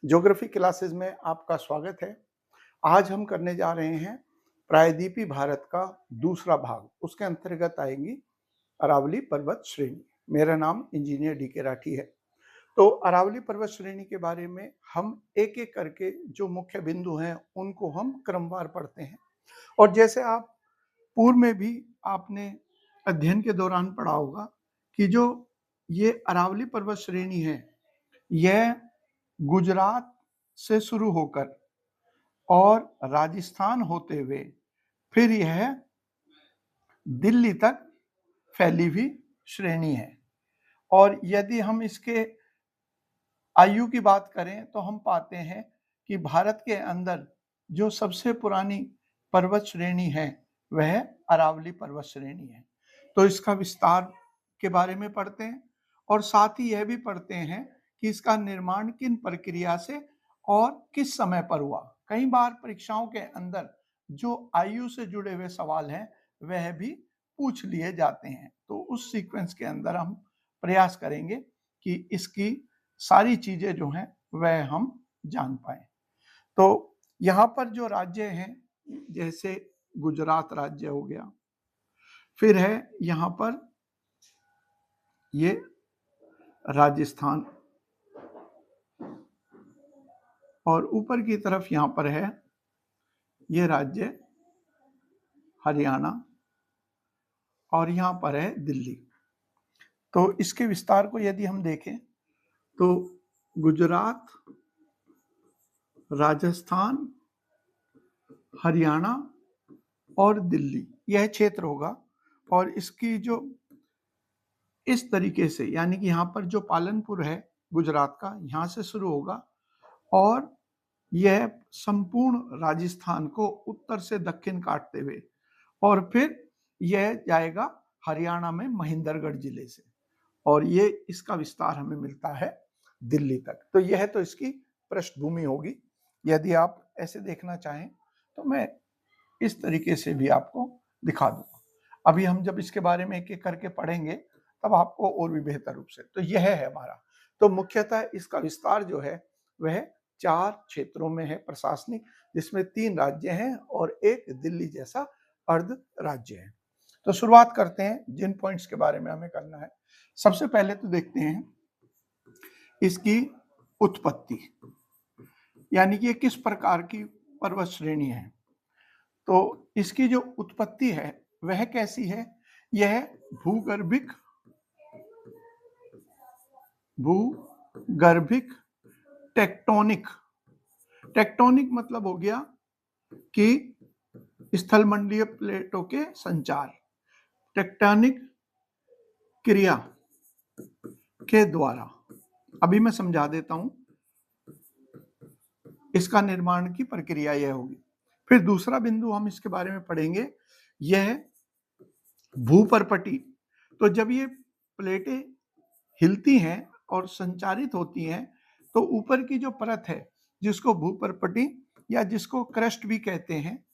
Geography classes में आपका स्वागत है। आज हम करने जा रहे हैं प्रायद्वीपीय भारत का दूसरा भाग। उसके अंतर्गत आएगी अरावली पर्वत श्रेणी। मेरा नाम इंजीनियर डी.के. राठी है। तो अरावली पर्वत श्रेणी के बारे में हम एक-एक करके जो मुख्य बिंदु हैं उनको हम क्रमवार पढ़ते हैं। और जैसे आप पूर्व में भी आपने अध्ययन के दौरान पढ़ा होगा कि जो ये अरावली पर्वत श्रेणी है, यह गुजरात से शुरू होकर और राजस्थान होते हुए फिर यह दिल्ली तक फैली हुई श्रेणी है। और यदि हम इसके आयु की बात करें तो हम पाते हैं कि भारत के अंदर जो सबसे पुरानी पर्वत श्रेणी है वह अरावली पर्वत श्रेणी है। तो इसका विस्तार के बारे में पढ़ते हैं और साथ ही यह भी पढ़ते हैं कि इसका निर्माण किन प्रक्रिया से और किस समय पर हुआ। कई बार परीक्षाओं के अंदर जो आयु से जुड़े हुए सवाल हैं वह भी पूछ लिए जाते हैं। तो उस सीक्वेंस के अंदर हम प्रयास करेंगे कि इसकी सारी चीजें जो हैं वह हम जान पाए। तो यहाँ पर जो राज्य हैं, जैसे गुजरात राज्य हो गया, फिर है यहाँ पर ये राजस्थान, और ऊपर की तरफ यहाँ पर है ये राज्य हरियाणा, और यहाँ पर है दिल्ली। तो इसके विस्तार को यदि हम देखें तो गुजरात, राजस्थान, हरियाणा और दिल्ली यह क्षेत्र होगा। और इसकी जो इस तरीके से, यानी कि यहाँ पर जो पालनपुर है गुजरात का, यहाँ से शुरू होगा और यह संपूर्ण राजस्थान को उत्तर से दक्षिण काटते हुए और फिर यह जाएगा हरियाणा में महेंद्रगढ़ जिले से, और ये इसका विस्तार हमें मिलता है दिल्ली तक। तो यह तो इसकी पृष्ठभूमि होगी। यदि आप ऐसे देखना चाहें तो मैं इस तरीके से भी आपको दिखा दूंगा। अभी हम जब इसके बारे में एक एक करके पढ़ेंगे तब आपको और भी बेहतर रूप से। तो यह है हमारा। तो मुख्यतः इसका विस्तार जो है वह 4 क्षेत्रों में है प्रशासनिक, जिसमें 3 राज्य हैं और एक दिल्ली जैसा अर्ध राज्य है। तो शुरुआत करते हैं जिन पॉइंट्स के बारे में हमें करना है। सबसे पहले तो देखते हैं इसकी उत्पत्ति, यानी कि ये किस प्रकार की पर्वत श्रेणी है। तो इसकी जो उत्पत्ति है वह कैसी है? यह भूगर्भिक टेक्टोनिक। टेक्टोनिक मतलब हो गया कि स्थलमंडलीय प्लेटों के संचार, टेक्टोनिक क्रिया के द्वारा। अभी मैं समझा देता हूं इसका निर्माण की प्रक्रिया यह होगी। फिर दूसरा बिंदु हम इसके बारे में पढ़ेंगे, यह भूपर्पटी। तो जब ये प्लेटें हिलती हैं और संचारित होती हैं तो ऊपर की जो परत है जिसको भूपर्पटी या जिसको क्रस्ट भी कहते हैं,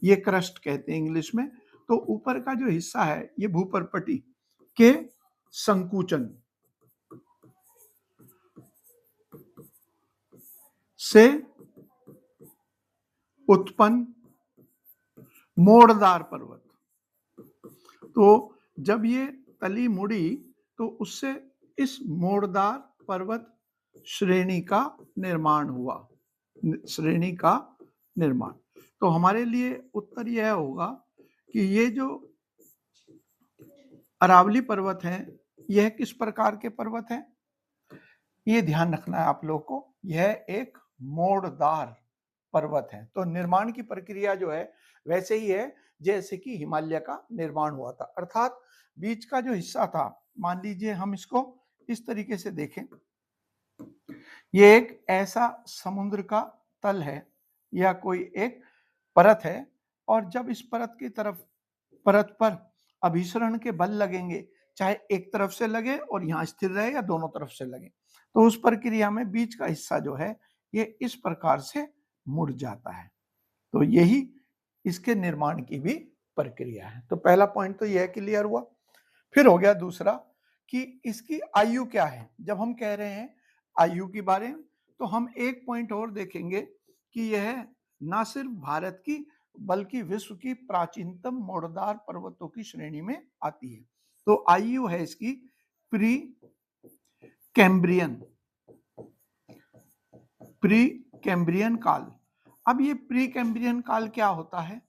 ये क्रस्ट कहते हैं इंग्लिश में, तो ऊपर का जो हिस्सा है ये भूपर्पटी के संकुचन से उत्पन्न मोड़दार पर्वत। तो जब ये तली मुड़ी तो उससे इस मोड़दार पर्वत श्रेणी का निर्माण हुआ। तो हमारे लिए उत्तर यह होगा कि ये जो अरावली पर्वत हैं यह किस प्रकार के पर्वत हैं। ये ध्यान रखना है आप लोग को, यह एक मोड़दार पर्वत है। तो निर्माण की प्रक्रिया जो है वैसे ही है जैसे कि हिमालय का निर्माण हुआ था, अर्थात बीच का जो हिस्सा था, मान लीजिए हम इसको इस तरीके से देखें, ये एक ऐसा समुद्र का तल है या कोई एक परत है, और जब इस परत पर अभिसरण के बल लगेंगे, चाहे एक तरफ से लगे और यहाँ स्थिर रहे या दोनों तरफ से लगे, तो उस प्रक्रिया में बीच का हिस्सा जो है ये इस प्रकार से मुड़ जाता है। तो यही इसके निर्माण की भी प्रक्रिया है। तो पहला पॉइंट तो यह क्लियर हुआ। फिर हो गया दूसरा कि इसकी आयु क्या है। जब हम कह रहे हैं आयु के बारे में तो हम एक पॉइंट और देखेंगे कि यह ना सिर्फ भारत की बल्कि विश्व की प्राचीनतम मोड़दार पर्वतों की श्रेणी में आती है। तो आयु है इसकी प्री कैम्ब्रियन, प्री कैम्ब्रियन काल। अब ये प्री कैम्ब्रियन काल क्या होता है?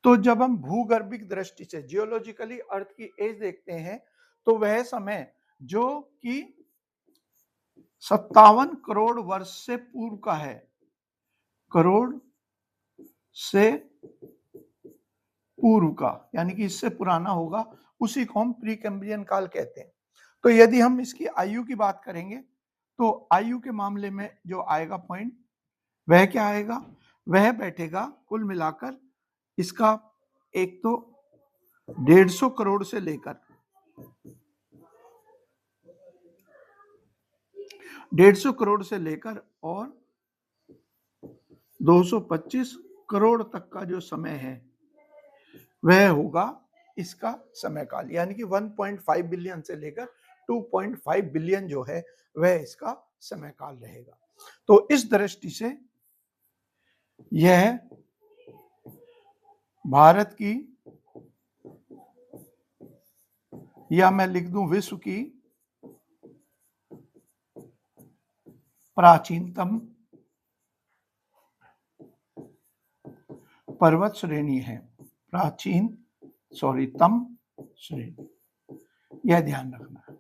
तो जब हम भूगर्भिक दृष्टि से जियोलॉजिकली अर्थ की एज देखते हैं तो वह समय जो कि 57 करोड़ वर्ष से पूर्व का है, करोड़ से पूर्व का, यानी कि इससे पुराना होगा, उसी को हम प्री कैम्ब्रियन काल कहते हैं। तो यदि हम इसकी आयु की बात करेंगे तो आयु के मामले में जो आएगा पॉइंट वह क्या आएगा? वह बैठेगा कुल मिलाकर इसका एक तो 150 करोड़ से लेकर 150 करोड़ से लेकर और 225 करोड़ तक का जो समय है वह होगा इसका समय काल, यानी कि 1.5 बिलियन से लेकर 2.5 बिलियन जो है वह इसका समय काल रहेगा। तो इस दृष्टि से यह भारत की, या मैं लिख दूं विश्व की प्राचीनतम पर्वत श्रेणी है, तम श्रेणी, यह ध्यान रखना है।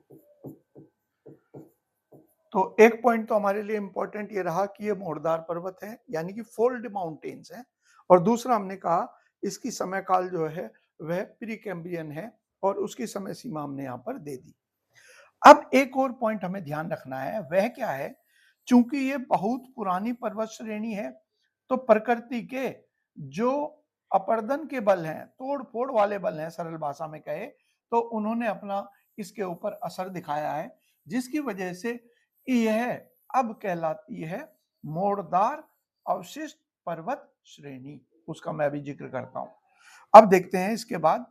तो एक पॉइंट तो हमारे लिए इंपॉर्टेंट ये रहा कि ये मोड़दार पर्वत है, यानी कि फोल्ड माउंटेन्स है, और दूसरा हमने कहा इसकी समय काल जो है वह प्री कैम्ब्रियन है और उसकी समय सीमा हमने यहाँ पर दे दी। अब एक और पॉइंट हमें ध्यान रखना है, वह क्या है? चूंकि ये बहुत पुरानी पर्वत श्रेणी है तो प्रकृति के जो अपर्दन के बल हैं, तोड़ फोड़ वाले बल हैं, सरल भाषा में कहे तो उन्होंने अपना इसके ऊपर असर दिखाया है, जिसकी वजह से यह अब कहलाती है मोड़दार अवशिष्ट पर्वत श्रेणी। उसका मैं भी जिक्र करता हूं। अब देखते हैं इसके बाद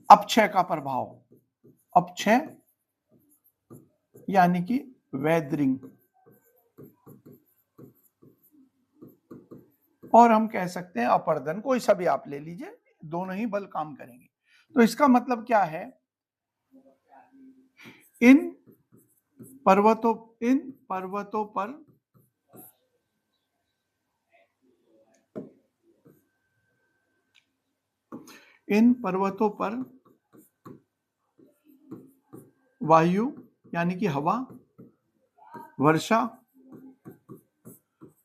अपक्षय का प्रभाव। अपक्षय यानी कि वेदरिंग, और हम कह सकते हैं अपर्दन, कोई सा भी आप ले लीजिए, दोनों ही बल काम करेंगे। तो इसका मतलब क्या है? इन पर्वतों पर वायु यानी कि हवा, वर्षा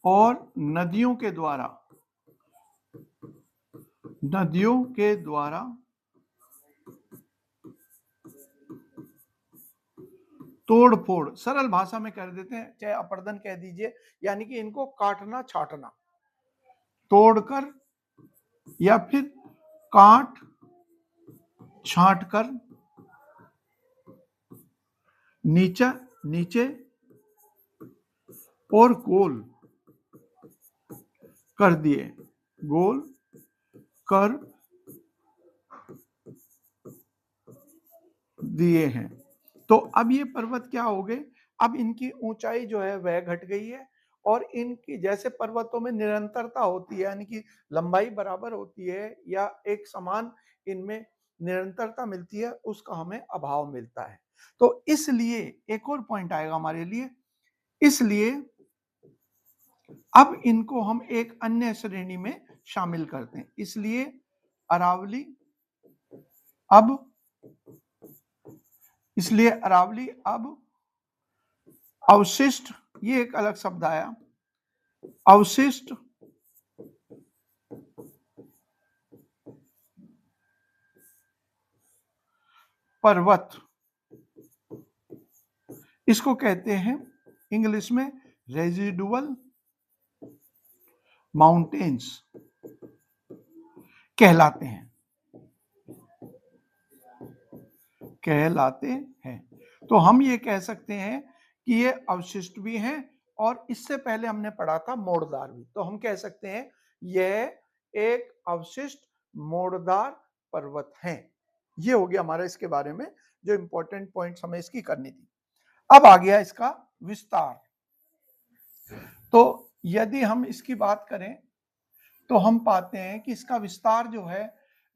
और नदियों के द्वारा तोड़ फोड़, सरल भाषा में कर देते हैं, चाहे अपर्दन कह दीजिए, यानी कि इनको काटना छाटना, तोड़कर या फिर काट छाट कर नीचे और गोल कर दिए हैं। तो अब ये पर्वत क्या हो गए? अब इनकी ऊंचाई जो है वह घट गई है, और इनकी जैसे पर्वतों में निरंतरता होती है, यानी कि लंबाई बराबर होती है या एक समान इनमें निरंतरता मिलती है, उसका हमें अभाव मिलता है। तो इसलिए एक और पॉइंट आएगा हमारे लिए, इसलिए अब इनको हम एक अन्य श्रेणी में शामिल करते हैं। इसलिए अरावली अब अवशिष्ट, ये एक अलग शब्द आया, अवशिष्ट पर्वत, इसको कहते हैं इंग्लिश में रेजिडुअल माउंटेन्स कहलाते हैं। तो हम ये कह सकते हैं कि ये अवशिष्ट भी हैं, और इससे पहले हमने पढ़ा था मोड़दार भी, तो हम कह सकते हैं यह एक अवशिष्ट मोड़दार पर्वत है। ये हो गया हमारा इसके बारे में जो इंपॉर्टेंट पॉइंट्स हमें इसकी करनी थी। अब आ गया इसका विस्तार। तो यदि हम इसकी बात करें तो हम पाते हैं कि इसका विस्तार जो है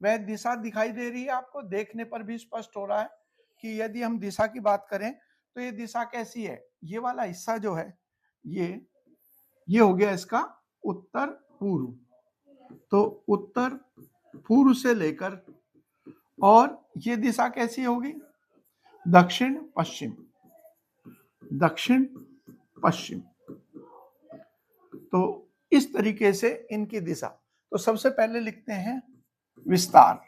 वह दिशा दिखाई दे रही है, आपको देखने पर भी स्पष्ट हो रहा है कि यदि हम दिशा की बात करें तो ये दिशा कैसी है, ये वाला हिस्सा जो है ये हो गया इसका उत्तर पूर्व। तो उत्तर पूर्व से लेकर, और ये दिशा कैसी होगी, दक्षिण पश्चिम, दक्षिण पश्चिम। तो इस तरीके से इनकी दिशा। तो सबसे पहले लिखते हैं विस्तार।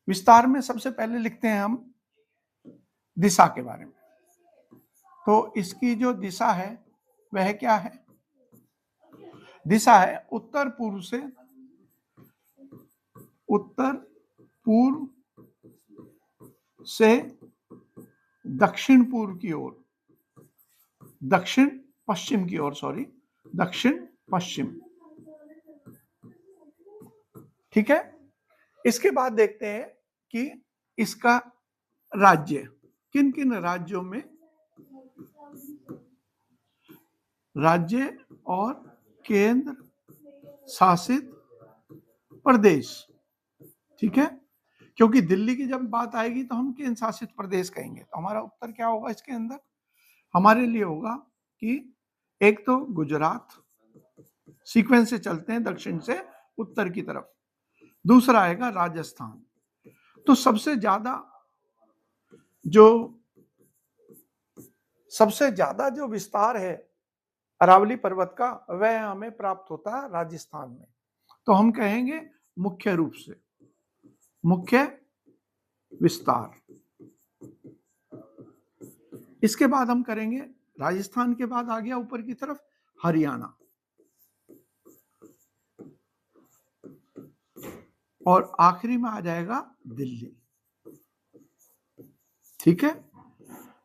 विस्तार में सबसे पहले लिखते हैं हम दिशा के बारे में। तो इसकी जो दिशा है वह क्या है, दिशा है उत्तर पूर्व से, उत्तर पूर्व से दक्षिण पूर्व की ओर, दक्षिण पश्चिम की ओर, सॉरी, दक्षिण पश्चिम। ठीक है। इसके बाद देखते हैं कि इसका राज्य, किन किन राज्यों में, राज्य और केंद्र शासित प्रदेश। ठीक है, क्योंकि दिल्ली की जब बात आएगी तो हम केंद्र शासित प्रदेश कहेंगे। तो हमारा उत्तर क्या होगा इसके अंदर, हमारे लिए होगा कि एक तो गुजरात, सीक्वेंस से चलते हैं दक्षिण से उत्तर की तरफ, दूसरा आएगा राजस्थान। तो सबसे ज्यादा जो विस्तार है अरावली पर्वत का वह हमें प्राप्त होता है राजस्थान में। तो हम कहेंगे मुख्य रूप से, मुख्य विस्तार। इसके बाद हम करेंगे, राजस्थान के बाद आ गया ऊपर की तरफ हरियाणा, और आखिरी में आ जाएगा दिल्ली। ठीक है।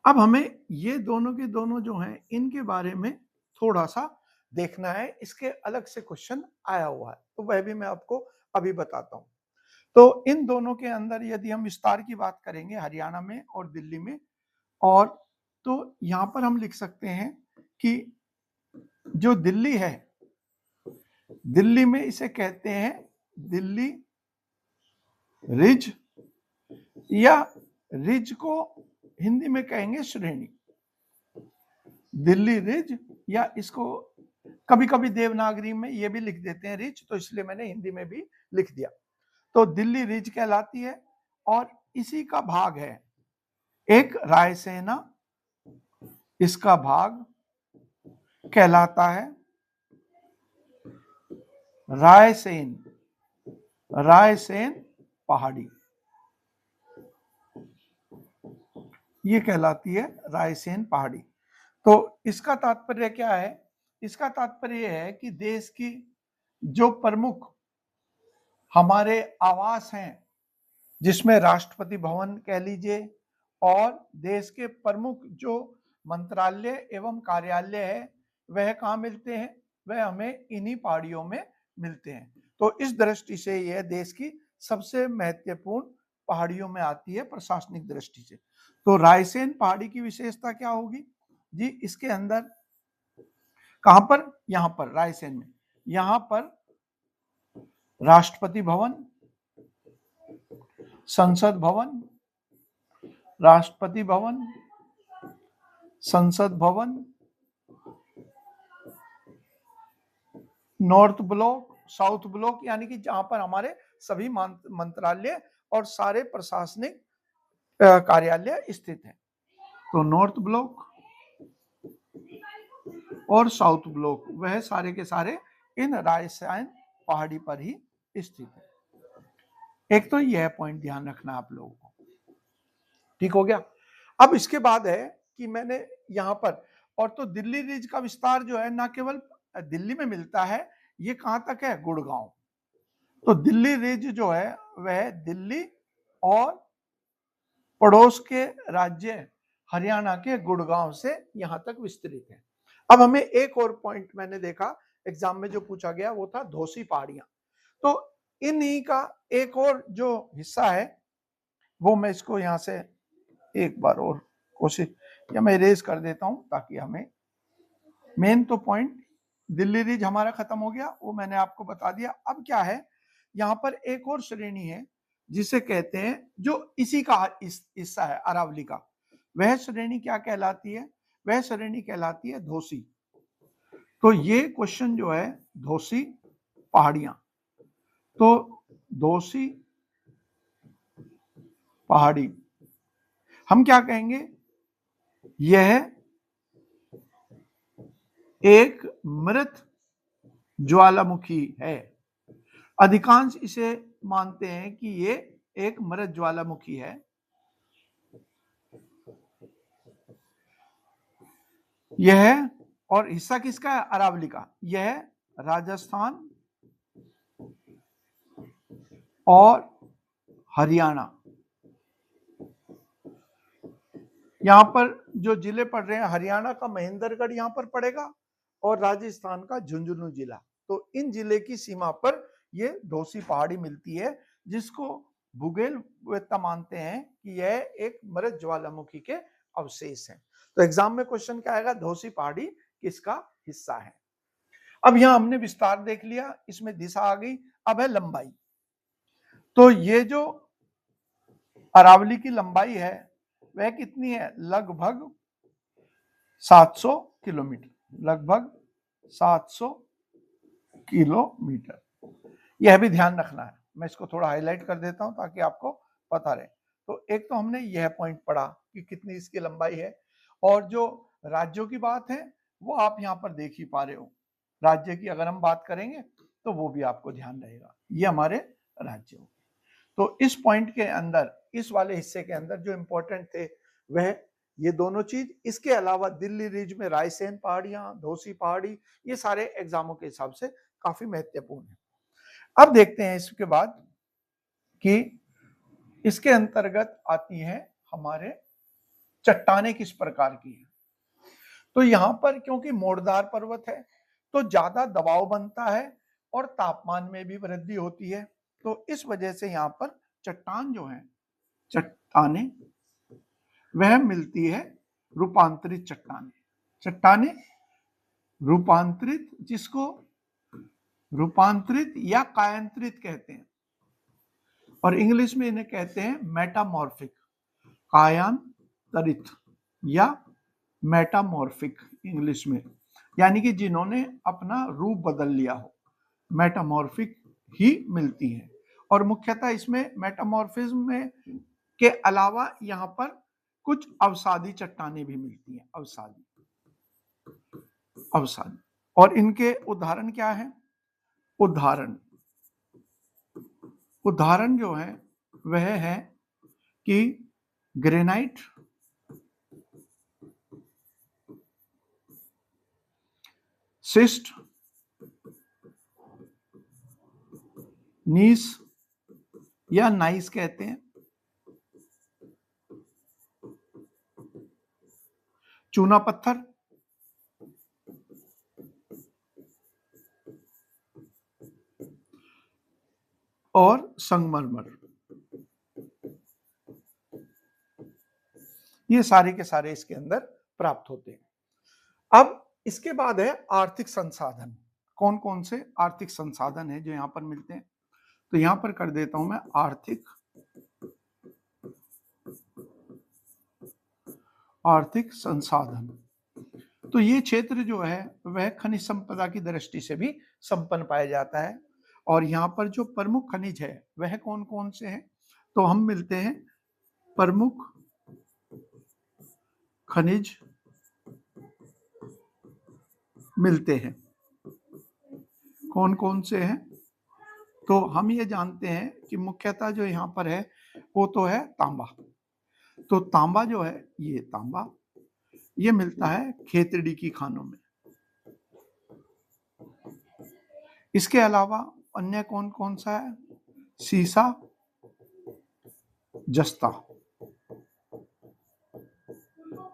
अब हमें ये दोनों के दोनों जो हैं इनके बारे में थोड़ा सा देखना है, इसके अलग से क्वेश्चन आया हुआ है, तो वह भी मैं आपको अभी बताता हूं। तो इन दोनों के अंदर यदि हम विस्तार की बात करेंगे हरियाणा में और दिल्ली में, और तो यहां पर हम लिख सकते हैं कि जो दिल्ली है, दिल्ली में इसे कहते हैं दिल्ली रिज, या रिज को हिंदी में कहेंगे श्रेणी, दिल्ली रिज, या इसको कभी कभी देवनागरी में ये भी लिख देते हैं रिज, तो इसलिए मैंने हिंदी में भी लिख दिया। तो दिल्ली रिज कहलाती है, और इसी का भाग है एक रायसेना, इसका भाग कहलाता है रायसेन, रायसेन पहाड़ी, ये कहलाती है रायसेन पहाड़ी। तो इसका तात्पर्य क्या है, इसका तात्पर्य यह है कि देश की जो प्रमुख हमारे आवास हैं, जिसमें राष्ट्रपति भवन कह लीजिए, और देश के प्रमुख जो मंत्रालय एवं कार्यालय है वह कहाँ मिलते हैं, वह हमें इन्हीं पहाड़ियों में मिलते हैं। तो इस दृष्टि से यह देश की सबसे महत्वपूर्ण पहाड़ियों में आती है प्रशासनिक दृष्टि से। तो रायसेन पहाड़ी की विशेषता क्या होगी जी, इसके अंदर कहां पर, यहां पर रायसेन में, यहां पर राष्ट्रपति भवन, संसद भवन, राष्ट्रपति भवन, संसद भवन, नॉर्थ ब्लॉक, साउथ ब्लॉक, यानी कि जहां पर हमारे सभी मंत्रालय और सारे प्रशासनिक कार्यालय स्थित हैं। तो नॉर्थ ब्लॉक और साउथ ब्लॉक वह सारे के सारे इन रायसेन पहाड़ी पर ही स्थित है। एक तो यह पॉइंट ध्यान रखना आप लोगों को, ठीक हो गया। अब इसके बाद है कि मैंने यहाँ पर, और तो दिल्ली रिज का विस्तार जो है ना केवल दिल्ली में मिलता है, ये कहां तक है, गुड़गांव। तो दिल्ली रिज जो है वह दिल्ली और पड़ोस के राज्य हरियाणा के गुड़गांव से यहां तक विस्तृत है। अब हमें एक और पॉइंट मैंने देखा एग्जाम में जो पूछा गया वो था धौसी पहाड़ियां। तो इन्हीं का एक और जो हिस्सा है वो मैं इसको यहां से एक बार और कोशिश, या मैं इरेज कर देता हूं ताकि हमें मेन तो पॉइंट दिल्ली रिज हमारा खत्म हो गया, वो मैंने आपको बता दिया। अब क्या है, यहाँ पर एक और श्रेणी है जिसे कहते हैं, जो इसी का हिस्सा है अरावली का। वह श्रेणी क्या कहलाती है? वह श्रेणी कहलाती है धोसी। तो ये क्वेश्चन जो है, धोसी पहाड़ियां, तो धोसी पहाड़ी हम क्या कहेंगे? यह एक मृत ज्वालामुखी है। अधिकांश इसे मानते हैं कि ये एक मृत ज्वालामुखी है। यह, और हिस्सा किसका है? अरावली का। यह राजस्थान और हरियाणा, यहां पर जो जिले पड़ रहे हैं, हरियाणा का महेंद्रगढ़ यहां पर पड़ेगा और राजस्थान का झुंझुनू जिला। तो इन जिले की सीमा पर ये धोसी पहाड़ी मिलती है, जिसको भूगोलवेत्ता मानते हैं कि यह एक मृत ज्वालामुखी के अवशेष हैं। तो एग्जाम में क्वेश्चन क्या आएगा? धोसी पहाड़ी किसका हिस्सा है? अब यहां हमने विस्तार देख लिया, इसमें दिशा आ गई। अब है लंबाई। तो ये जो अरावली की लंबाई है वह कितनी है? लगभग 700 किलोमीटर, लगभग 700 किलोमीटर। यह भी ध्यान रखना है, मैं इसको थोड़ा हाईलाइट कर देता हूं ताकि आपको पता रहे। तो एक तो हमने यह पॉइंट पढ़ा कि कितनी इसकी लंबाई है, और जो राज्यों की बात है वो आप यहां पर देख ही पा रहे हो। राज्य की अगर हम बात करेंगे तो वो भी आपको ध्यान रहेगा, ये हमारे राज्य हो। तो इस पॉइंट के अंदर, इस वाले हिस्से के अंदर जो इंपॉर्टेंट थे वह ये दोनों चीज। इसके अलावा दिल्ली रिज में रायसेन पहाड़ियां, धोसी पहाड़ी, ये सारे एग्जामों के हिसाब से काफी महत्वपूर्ण है। अब देखते हैं इसके बाद कि इसके अंतर्गत आती है हमारे चट्टाने किस प्रकार की है। तो यहां पर क्योंकि मोड़दार पर्वत है तो ज्यादा दबाव बनता है और तापमान में भी वृद्धि होती है। तो इस वजह से यहाँ पर चट्टान जो है, चट्टाने वह मिलती है रूपांतरित चट्टाने। चट्टाने रूपांतरित, जिसको रूपांतरित या कायांतरित कहते हैं, और इंग्लिश में इन्हें कहते हैं मेटामॉर्फिक। कायांतरित या मेटामॉर्फिक इंग्लिश में, यानी कि जिन्होंने अपना रूप बदल लिया हो, मेटामॉर्फिक ही मिलती है। और मुख्यतः इसमें मेटामॉर्फिज्म में के अलावा यहाँ पर कुछ अवसादी चट्टानें भी मिलती हैं। अवसादी, अवसादी, और इनके उदाहरण क्या है? उदाहरण, उदाहरण जो है वह है कि ग्रेनाइट, सिस्ट, नीस या नाइस कहते हैं, चूना पत्थर, और संगमरमर, ये सारे के सारे इसके अंदर प्राप्त होते हैं। अब इसके बाद है आर्थिक संसाधन। कौन कौन से आर्थिक संसाधन है जो यहाँ पर मिलते हैं? तो यहां पर कर देता हूं मैं आर्थिक, आर्थिक संसाधन। तो ये क्षेत्र जो है वह खनिज संपदा की दृष्टि से भी संपन्न पाया जाता है। और यहाँ पर जो प्रमुख खनिज है वह कौन कौन से हैं? तो हम मिलते हैं प्रमुख खनिज मिलते हैं। कौन कौन से हैं? तो हम ये जानते हैं कि मुख्यतः जो यहाँ पर है वो तो है तांबा। तो तांबा जो है, ये तांबा ये मिलता है खेतड़ी की खानों में। इसके अलावा अन्य कौन कौन सा है? सीसा, जस्ता,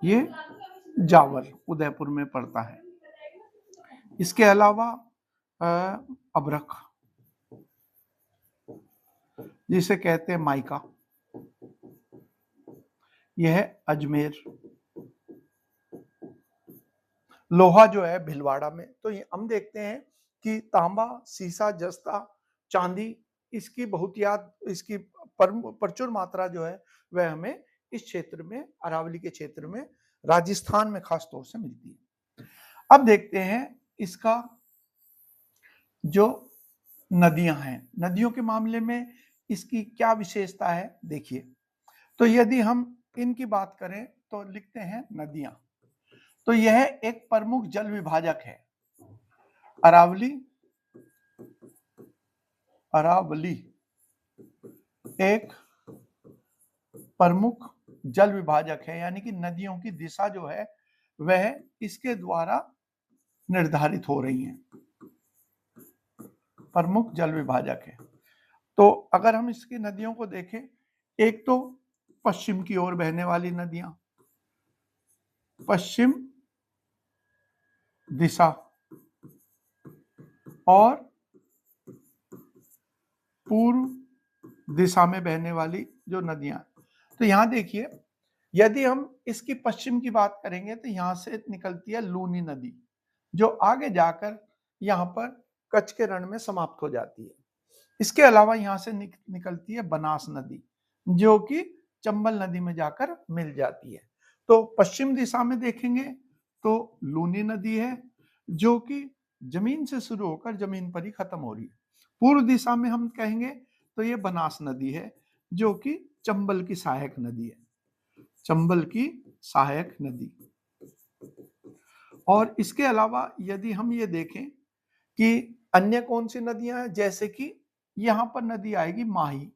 ये जावर उदयपुर में पड़ता है। इसके अलावा अबरख, जिसे कहते हैं माइका, यह है अजमेर। लोहा जो है भिलवाड़ा में। तो ये हम देखते हैं कि तांबा, सीसा, जस्ता, चांदी, इसकी बहुतायत, इसकी प्रचुर मात्रा जो है वह हमें इस क्षेत्र में, अरावली के क्षेत्र में, राजस्थान में खास तौर से मिलती है। अब देखते हैं इसका जो नदियां हैं, नदियों के मामले में इसकी क्या विशेषता है देखिए। तो यदि हम इनकी बात करें तो लिखते हैं नदियां। तो यह एक प्रमुख जल विभाजक है। अरावली, अरावली एक प्रमुख जल विभाजक है, यानी कि नदियों की दिशा जो है वह इसके द्वारा निर्धारित हो रही है, प्रमुख जल विभाजक है। तो अगर हम इसकी नदियों को देखें, एक तो पश्चिम की ओर बहने वाली नदियां, पश्चिम दिशा, और पूर्व दिशा में बहने वाली जो नदियां। तो यहां देखिए, यदि हम इसकी पश्चिम की बात करेंगे तो यहां से निकलती है लूनी नदी, जो आगे जाकर यहां पर कच्छ के रण में समाप्त हो जाती है। इसके अलावा यहां से निकलती है बनास नदी, जो कि चंबल नदी में जाकर मिल जाती है। तो पश्चिम दिशा में देखेंगे तो लूनी नदी है, जो कि जमीन से शुरू होकर जमीन पर ही खत्म हो रही है। पूर्व दिशा में हम कहेंगे तो ये बनास नदी है, जो कि चंबल की सहायक नदी है, चंबल की सहायक नदी। और इसके अलावा यदि हम ये देखें कि अन्य कौन सी नदियां हैं, जैसे कि यहां पर नदी आएगी माही।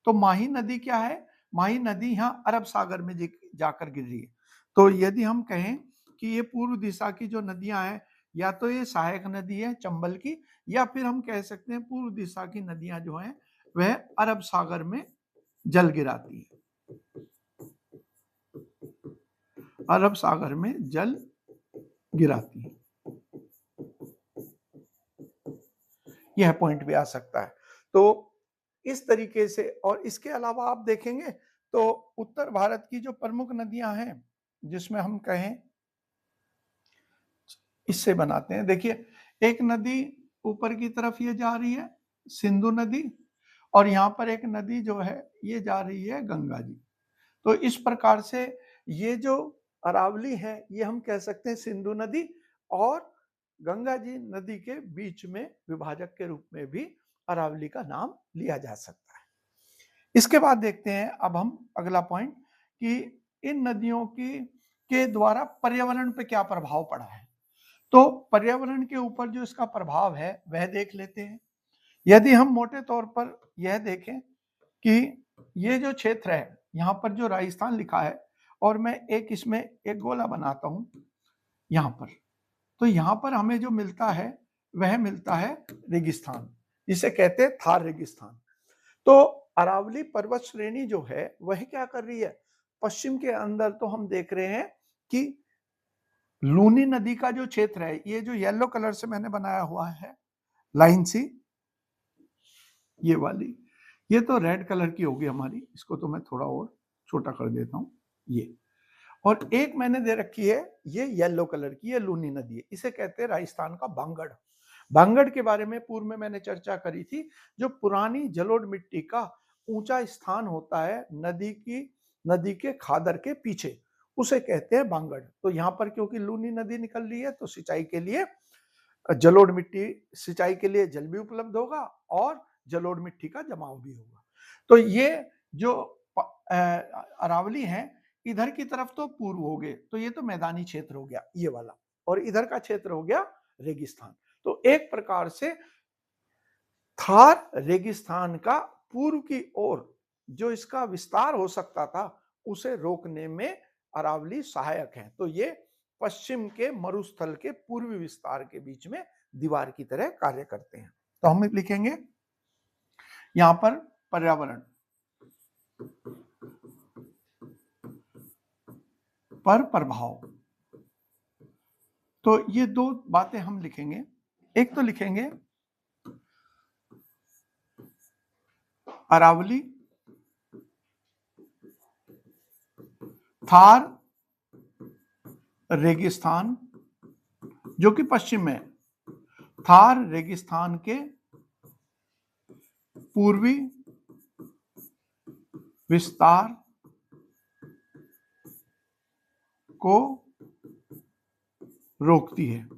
तो माही नदी क्या है? माही नदी यहाँ अरब सागर में जाकर गिर रही है। तो यदि हम कहें कि ये पूर्व दिशा की जो नदियां हैं, या तो ये सहायक नदी है चंबल की, या फिर हम कह सकते हैं पूर्व दिशा की नदियां जो हैं वह अरब सागर में जल गिराती है, अरब सागर में जल गिराती है। यह पॉइंट भी आ सकता है। तो इस तरीके से, और इसके अलावा आप देखेंगे तो उत्तर भारत की जो प्रमुख नदियां हैं, जिसमें हम कहें, इससे बनाते हैं, देखिए एक नदी ऊपर की तरफ ये जा रही है, सिंधु नदी, और यहाँ पर एक नदी जो है ये जा रही है गंगा जी। तो इस प्रकार से ये जो अरावली है ये हम कह सकते हैं सिंधु नदी और गंगा जी नदी के बीच में विभाजक के रूप में भी अरावली का नाम लिया जा सकता है। इसके बाद देखते हैं अब हम अगला पॉइंट, कि इन नदियों की के द्वारा पर्यावरण पे क्या प्रभाव पड़ा है। तो पर्यावरण के ऊपर जो इसका प्रभाव है वह देख लेते हैं। यदि हम मोटे तौर पर यह देखें कि ये जो क्षेत्र है, यहाँ पर जो राजस्थान लिखा है, और मैं एक इसमें एक गोला बनाता हूं यहाँ पर, तो यहाँ पर हमें जो मिलता है वह मिलता है रेगिस्तान, जिसे कहते हैं थार रेगिस्तान। तो अरावली पर्वत श्रेणी जो है वह क्या कर रही है, पश्चिम के अंदर तो हम देख रहे हैं कि लूनी नदी का जो क्षेत्र है, ये जो येलो कलर से मैंने बनाया हुआ है लाइन सी, ये वाली, ये तो रेड कलर की होगी हमारी, इसको तो मैं थोड़ा और छोटा कर देता हूं ये। और एक मैंने दे रखी है ये येलो कलर की, ये लूनी नदी है, इसे कहते हैं राजस्थान का बांगड़। बांगड़ के बारे में पूर्व में मैंने चर्चा करी थी। जो पुरानी जलोढ़ मिट्टी का ऊंचा स्थान होता है नदी के खादर के पीछे, उसे कहते हैं बांगड़। तो यहाँ पर क्योंकि लूनी नदी निकल रही है तो सिंचाई के लिए जलोढ़ मिट्टी, सिंचाई के लिए जल भी उपलब्ध होगा और जलोढ़ मिट्टी का जमाव भी होगा। तो ये जो अरावली है, इधर की तरफ तो पूर्व हो गए, तो ये तो मैदानी क्षेत्र हो गया ये वाला, और इधर का क्षेत्र हो गया रेगिस्तान। तो एक प्रकार से थार रेगिस्तान का पूर्व की ओर जो इसका विस्तार हो सकता था उसे रोकने में अरावली सहायक है। तो ये पश्चिम के मरुस्थल के पूर्वी विस्तार के बीच में दीवार की तरह कार्य करते हैं। तो हम लिखेंगे यहां पर पर्यावरण पर प्रभाव। तो ये दो बातें हम लिखेंगे, एक तो लिखेंगे अरावली थार रेगिस्तान जो कि पश्चिम में है। थार रेगिस्तान के पूर्वी विस्तार को रोकती है।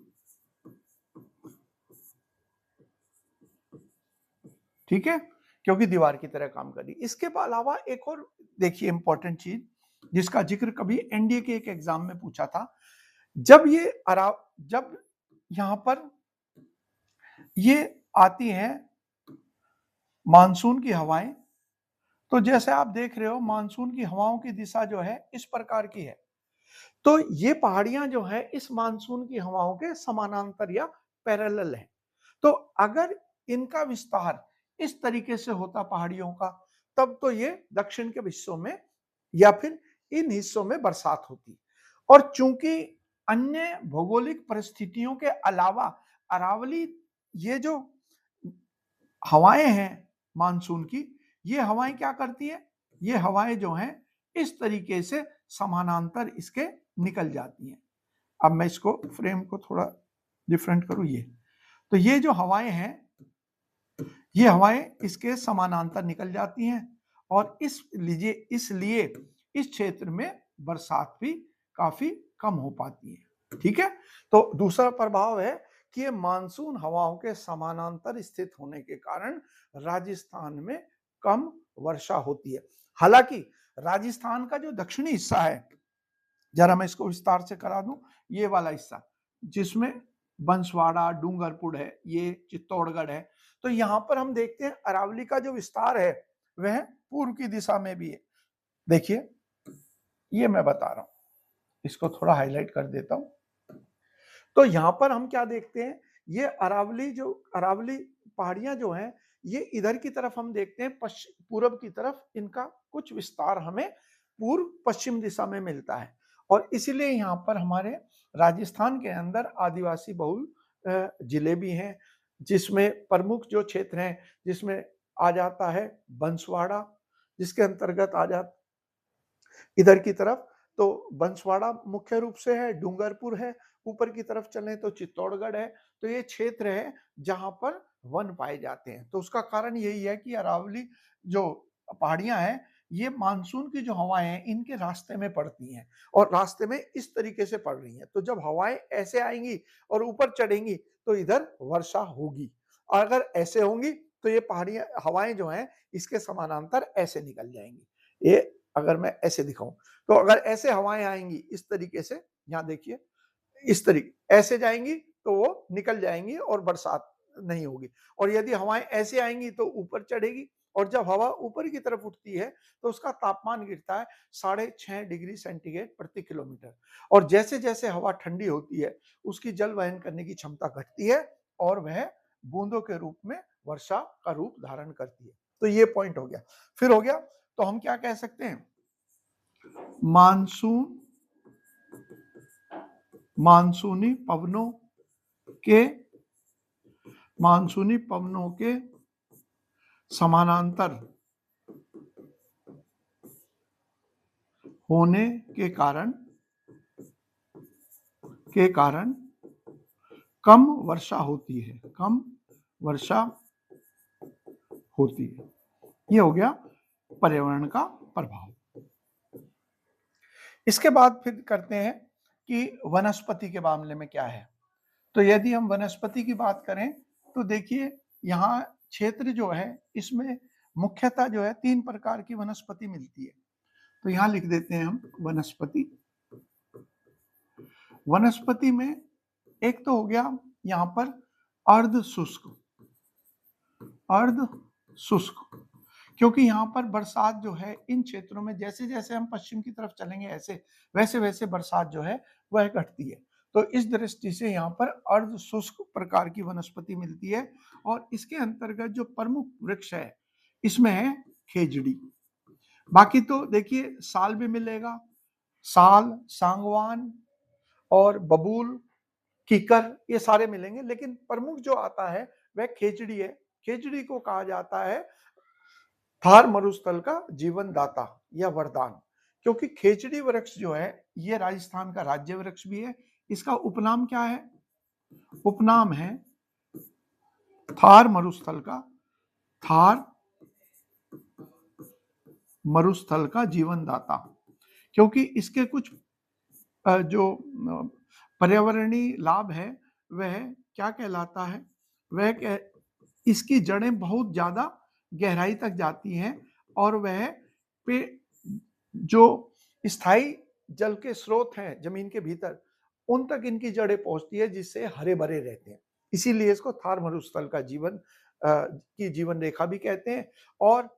ठीक है, क्योंकि दीवार की तरह काम कर रही। इसके अलावा एक और देखिए इंपॉर्टेंट चीज जिसका जिक्र कभी एनडीए के एक एग्जाम में पूछा था। जब यहां पर ये आती हैं मानसून की हवाएं, तो जैसे आप देख रहे हो मानसून की हवाओं की दिशा जो है इस प्रकार की है। तो ये पहाड़ियां जो है इस मानसून की हवाओं के समानांतर या पैरेलल है। तो अगर इनका विस्तार इस तरीके से होता पहाड़ियों का, तब तो ये दक्षिण के हिस्सों में या फिर इन हिस्सों में बरसात होती। और चूंकि अन्य भौगोलिक परिस्थितियों के अलावा अरावली ये जो हवाएं हैं मानसून की, ये हवाएं क्या करती है, ये हवाएं जो हैं इस तरीके से समानांतर इसके निकल जाती हैं। अब मैं इसको फ्रेम को थोड़ा डिफरेंट करूं। ये तो ये जो हवाएं हैं ये हवाएं इसके समानांतर निकल जाती हैं और इसलिए इस क्षेत्र में बरसात भी काफी कम हो पाती है। ठीक है, तो दूसरा प्रभाव है कि ये मानसून हवाओं के समानांतर स्थित होने के कारण राजस्थान में कम वर्षा होती है। हालांकि राजस्थान का जो दक्षिणी हिस्सा है, जरा मैं इसको विस्तार से करा दूं, ये वाला हिस्सा जिसमें बंसवाड़ा, डूंगरपुर है, ये चित्तौड़गढ़ है, तो यहां पर हम देखते हैं अरावली का जो विस्तार है वह पूर्व की दिशा में भी है। देखिए ये मैं बता रहा हूं, इसको थोड़ा हाईलाइट कर देता हूं। तो यहां पर हम क्या देखते हैं, ये अरावली पहाड़ियां जो हैं ये इधर की तरफ हम देखते हैं, पूर्व की तरफ इनका कुछ विस्तार हमें पूर्व पश्चिम दिशा में मिलता है। और इसीलिए यहाँ पर हमारे राजस्थान के अंदर आदिवासी बहुल जिले भी हैं, जिसमें प्रमुख जो क्षेत्र हैं जिसमें आ जाता है बंसवाड़ा, जिसके अंतर्गत आ जाता इधर की तरफ तो बंसवाड़ा मुख्य रूप से है, डूंगरपुर है, ऊपर की तरफ चलें तो चित्तौड़गढ़ है। तो ये क्षेत्र है जहां पर वन पाए जाते हैं। तो उसका कारण यही है कि अरावली जो पहाड़ियां हैं ये मानसून की जो हवाएं हैं इनके रास्ते में पड़ती हैं और रास्ते में इस तरीके से पड़ रही हैं। तो जब हवाएं ऐसे आएंगी और ऊपर चढ़ेंगी तो इधर वर्षा होगी, और अगर ऐसे होंगी तो ये पहाड़ियां हवाएं जो हैं इसके समानांतर ऐसे निकल जाएंगी। ये अगर मैं ऐसे दिखाऊं तो अगर ऐसे हवाएं आएंगी इस तरीके से, यहां देखिए इस तरीके ऐसे जाएंगी तो वो निकल जाएंगी और बरसात नहीं होगी। और यदि हवाएं ऐसे आएंगी तो ऊपर चढ़ेगी, और जब हवा ऊपर की तरफ उठती है तो उसका तापमान गिरता है 6.5 डिग्री सेंटीग्रेड प्रति किलोमीटर। और जैसे जैसे हवा ठंडी होती है उसकी जल वहन करने की क्षमता घटती है और वह बूंदों के रूप में वर्षा का रूप धारण करती है। तो ये पॉइंट हो गया। फिर हो गया, तो हम क्या कह सकते हैं, मानसूनी पवनों के समानांतर होने के कारण कम वर्षा होती है। ये हो गया पर्यावरण का प्रभाव। इसके बाद फिर करते हैं कि वनस्पति के मामले में क्या है। तो यदि हम वनस्पति की बात करें तो देखिए यहाँ क्षेत्र जो है इसमें मुख्यतः जो है 3 प्रकार की वनस्पति मिलती है। तो यहां लिख देते हैं हम वनस्पति में एक तो हो गया यहां पर अर्ध शुष्क, क्योंकि यहाँ पर बरसात जो है इन क्षेत्रों में जैसे जैसे हम पश्चिम की तरफ चलेंगे वैसे वैसे बरसात जो है वह घटती है। तो इस दृष्टि से यहाँ पर अर्ध शुष्क प्रकार की वनस्पति मिलती है। और इसके अंतर्गत जो प्रमुख वृक्ष है इसमें है खेजड़ी। बाकी तो देखिए साल भी मिलेगा, साल, सांगवान और बबूल, कीकर, ये सारे मिलेंगे, लेकिन प्रमुख जो आता है वह खेजड़ी है। खेजड़ी को कहा जाता है थार मरुस्थल का जीवन दाता या वरदान, क्योंकि खेजड़ी वृक्ष जो है ये राजस्थान का राज्य वृक्ष भी है। इसका उपनाम क्या है, उपनाम है थार मरुस्थल का, थार मरुस्थल का जीवनदाता, क्योंकि इसके कुछ जो पर्यावरणीय लाभ है वह क्या कहलाता है, वह इसकी जड़ें बहुत ज्यादा गहराई तक जाती हैं और वह पे जो स्थायी जल के स्रोत हैं जमीन के भीतर उन तक इनकी जड़ें पहुंचती है, जिससे हरे भरे रहते हैं। इसीलिए इसको थार मरुस्थल का की जीवन रेखा भी कहते हैं। और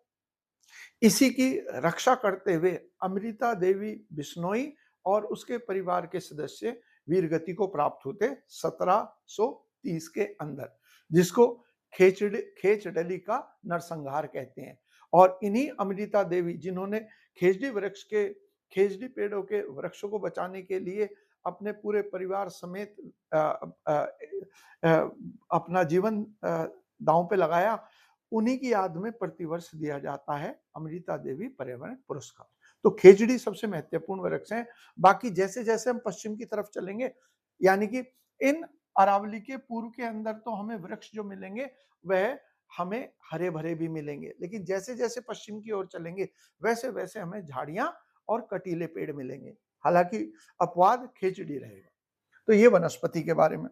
इसी की रक्षा करते हुए अमृता देवी बिश्नोई और उसके परिवार के सदस्य वीरगति को प्राप्त होते 1730 के अंदर, जिसको खेचडली का नरसंहार कहते हैं। और इन्हीं अमृता देवी जिन्होंने खेजड़ी पेड़ों के वृक्षों को बचाने के लिए अपने पूरे परिवार समेत अपना जीवन दांव पे लगाया, उन्हीं की याद में प्रतिवर्ष दिया जाता है अमृता देवी पर्यावरण पुरस्कार। तो खेजड़ी सबसे महत्वपूर्ण वृक्ष है। बाकी जैसे जैसे हम पश्चिम की तरफ चलेंगे, यानी कि इन अरावली के पूर्व के अंदर तो हमें वृक्ष जो मिलेंगे वह हमें हरे भरे भी मिलेंगे, लेकिन जैसे जैसे पश्चिम की ओर चलेंगे वैसे वैसे हमें झाड़ियां और कटीले पेड़ मिलेंगे। हालांकि अपवाद खेजड़ी रहेगा। तो ये वनस्पति के बारे में।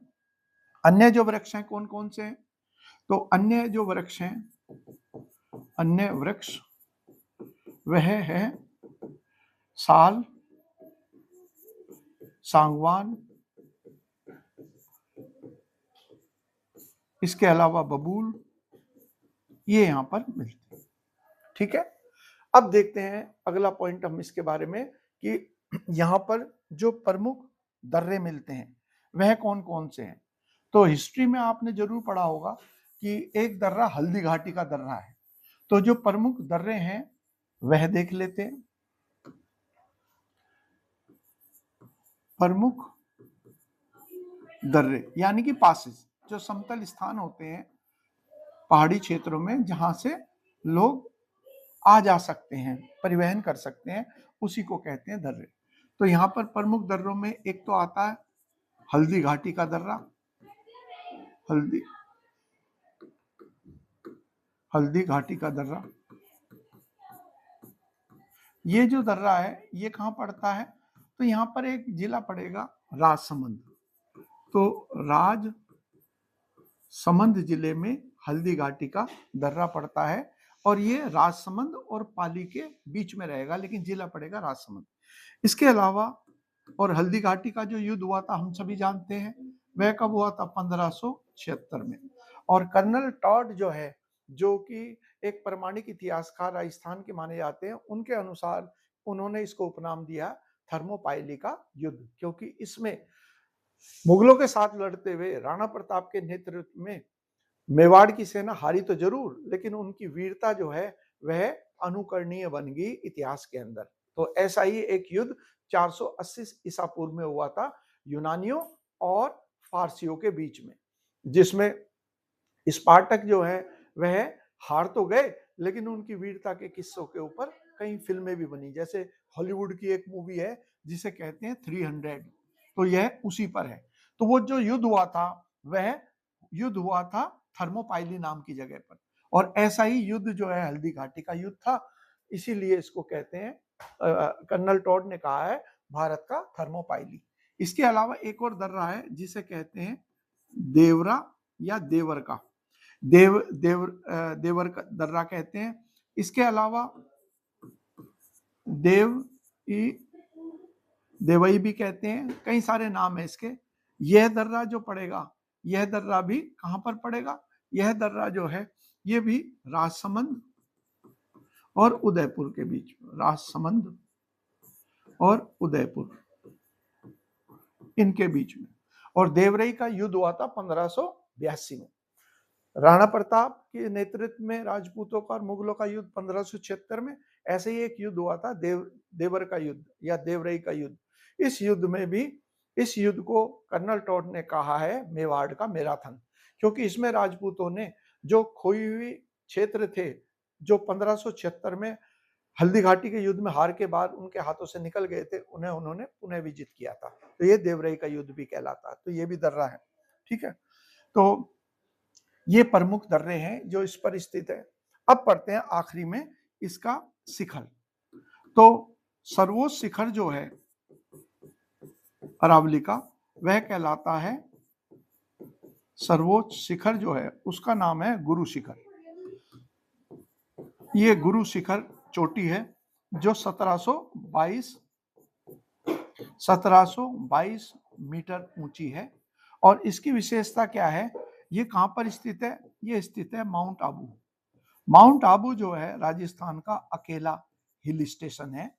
अन्य जो वृक्ष हैं कौन कौन से हैं? तो अन्य जो वृक्ष हैं, अन्य वृक्ष वह है साल, सांगवान, इसके अलावा बबूल, ये यहां पर मिलते हैं। ठीक है, अब देखते हैं अगला पॉइंट हम इसके बारे में कि यहां पर जो प्रमुख दर्रे मिलते हैं वह कौन कौन से हैं। तो हिस्ट्री में आपने जरूर पढ़ा होगा कि एक दर्रा हल्दी घाटी का दर्रा है। तो जो प्रमुख दर्रे हैं वह देख लेते हैं। प्रमुख दर्रे यानी कि पासेस, जो समतल स्थान होते हैं पहाड़ी क्षेत्रों में जहां से लोग आ जा सकते हैं, परिवहन कर सकते हैं, उसी को कहते हैं दर्रे। तो यहाँ पर प्रमुख दर्रों में एक तो आता है हल्दी घाटी का दर्रा, हल्दी घाटी का दर्रा। ये जो दर्रा है ये कहाँ पड़ता है? तो यहाँ पर एक जिला पड़ेगा राजसमंद। तो राजसमंद जिले में हल्दी घाटी का दर्रा पड़ता है और ये राजसमंद और पाली के बीच में रहेगा, लेकिन जिला पड़ेगा राजसमंद। इसके अलावा और हल्दी घाटी का जो युद्ध हुआ था हम सभी जानते हैं, वह कब हुआ था? 1576 में। और कर्नल टॉड जो है, जो कि एक प्रामाणिक इतिहासकार राजस्थान के माने जाते हैं, उनके अनुसार उन्होंने इसको उपनाम दिया थर्मोपाइली का युद्ध, क्योंकि इसमें मुगलों के साथ लड़ते हुए राणा प्रताप के नेतृत्व में मेवाड़ की सेना हारी तो जरूर, लेकिन उनकी वीरता जो है वह अनुकरणीय बन गई इतिहास के अंदर। तो ऐसा ही एक युद्ध 480 ईसा पूर्व में हुआ था यूनानियों और फारसियों के बीच में, जिसमें स्पार्टक जो है वह हार तो गए, लेकिन उनकी वीरता के किस्सों के ऊपर कई फिल्में भी बनी। जैसे हॉलीवुड की एक मूवी है जिसे कहते हैं 300, तो यह उसी पर है। तो वो जो युद्ध हुआ था वह युद्ध हुआ था थर्मोपाइली नाम की जगह पर, और ऐसा ही युद्ध जो है हल्दी घाटी का युद्ध था, इसीलिए इसको कहते हैं, कर्नल टॉड ने कहा है, भारत का थर्मोपाइली। इसके अलावा एक और दर्रा है जिसे कहते हैं देवरा या देवर का देवर का दर्रा कहते हैं। इसके अलावा देवई भी कहते हैं, कई सारे नाम है इसके। यह दर्रा जो पड़ेगा, यह दर्रा भी कहां पर पड़ेगा? यह दर्रा जो है ये भी राजसमंद और उदयपुर के बीच, राजसमंद और उदयपुर इनके बीच में। और देवरई का युद्ध हुआ था 1582 में। राणा प्रताप के नेतृत्व में राजपूतों का और मुगलों का युद्ध 1576 में। ऐसे ही एक युद्ध हुआ था देवर का युद्ध या देवरई का युद्ध। इस युद्ध को कर्नल टॉड ने कहा है मेवाड़ का मैराथन, क्योंकि इसमें राजपूतों ने जो खोई हुई क्षेत्र थे, जो 1576 में हल्दी घाटी के युद्ध में हार के बाद उनके हाथों से निकल गए थे, उन्हें उन्होंने पुनः विजित किया था। तो ये देवरई का युद्ध भी कहलाता है। तो ये भी दर्रा है। ठीक है। तो ये प्रमुख दर्रे हैं जो इस पर स्थित है। अब पढ़ते हैं आखिरी में इसका शिखर। तो सर्वोच्च शिखर जो है अरावली का, वह कहलाता है, सर्वोच्च शिखर जो है उसका नाम है गुरु शिखर। ये गुरु शिखर चोटी है जो 1722 मीटर ऊंची है। और इसकी विशेषता क्या है, ये कहां पर स्थित है, ये स्थित है माउंट आबू। माउंट आबू जो है राजस्थान का अकेला हिल स्टेशन है।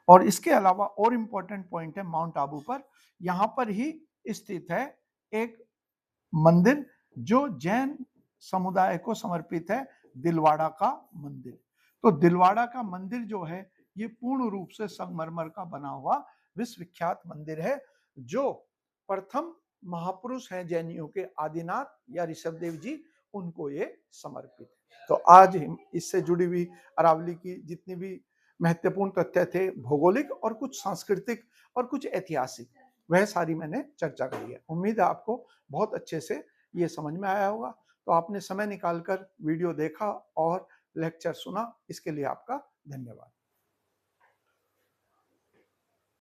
और इसके अलावा और इंपॉर्टेंट पॉइंट है माउंट आबू पर, यहां पर ही स्थित है एक मंदिर जो जैन समुदाय को समर्पित है, दिलवाड़ा का मंदिर। तो दिलवाड़ा का मंदिर जो है ये पूर्ण रूप से संगमरमर का बना हुआ विश्वविख्यात मंदिर है, जो प्रथम महापुरुष हैं जैनियों के आदिनाथ या ऋषभदेव जी, उनको ये समर्पित है। तो आज इससे जुड़ी हुई अरावली की जितनी भी महत्वपूर्ण तथ्य थे, भौगोलिक और कुछ सांस्कृतिक और कुछ ऐतिहासिक, वह सारी मैंने चर्चा करी है। उम्मीद है आपको बहुत अच्छे से ये समझ में आया होगा। तो आपने समय निकालकर वीडियो देखा और लेक्चर सुना, इसके लिए आपका धन्यवाद।